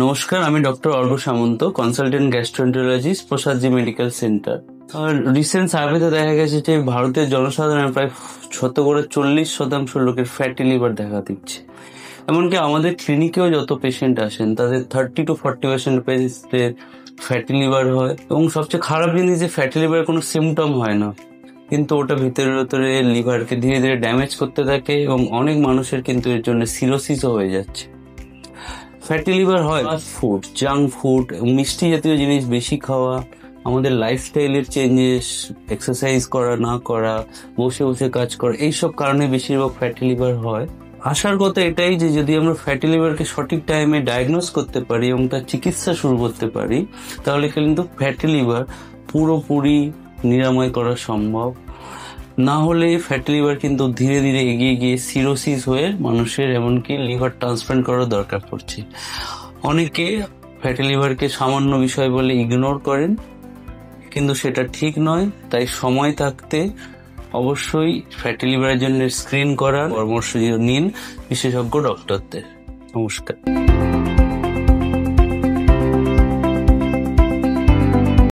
নমস্কার, আমি doctor Argha Samanta, consultant gastroenterologist, Prasadji medical centre. Recent সার্ভেতে দেখা গেছে যে ভারতের জনসাধারণের প্রায় 40% লোকের ফ্যাটি লিভার দেখা দিচ্ছে। এমনকি আমাদের ক্লিনিকেও যত পেশেন্ট আসেন তাদের 30-40% পেশেন্টের ফ্যাটি লিভার হয়। এবং সবচেয়ে খারাপ জিনিস যে ফ্যাটি লিভারের কোনো সিমটম হয় না, কিন্তু ওটা ভিতরে ভিতরে লিভারকে ধীরে ধীরে ড্যামেজ করতে থাকে এবং অনেক মানুষের কিন্তু এর জন্য সিরোসিসও হয়ে যাচ্ছে। ফ্যাটি লিভার হয় ফাস্ট ফুড, জাঙ্ক ফুড, মিষ্টি জাতীয় জিনিস বেশি খাওয়া, আমাদের লাইফস্টাইলের চেঞ্জেস, এক্সারসাইজ করা না করা, বসে বসে কাজ করা, এইসব কারণে বেশিরভাগ ফ্যাটি লিভার হয়। আসার কথা এটাই যে যদি আমরা ফ্যাটি লিভারকে সঠিক টাইমে ডায়াগনোস করতে পারি এবং তার চিকিৎসা শুরু করতে পারি, তাহলে কিন্তু ফ্যাটি লিভার পুরোপুরি নিরাময় করা সম্ভব। না হলে ফ্যাটি লিভার কিন্তু ধীরে ধীরে এগিয়ে গিয়ে সিরোসিস হয়ে মানুষের এমনকি লিভার ট্রান্সপ্লান্ট করার দরকার পড়ছে। অনেকে ফ্যাটি লিভারকে সামান্য বিষয় বলে ইগনোর করেন, কিন্তু সেটা ঠিক নয়। তাই সময় থাকতে অবশ্যই ফ্যাটি লিভারের জন্য স্ক্রিন করার পরামর্শ নিন বিশেষজ্ঞ ডক্টরদের। নমস্কার।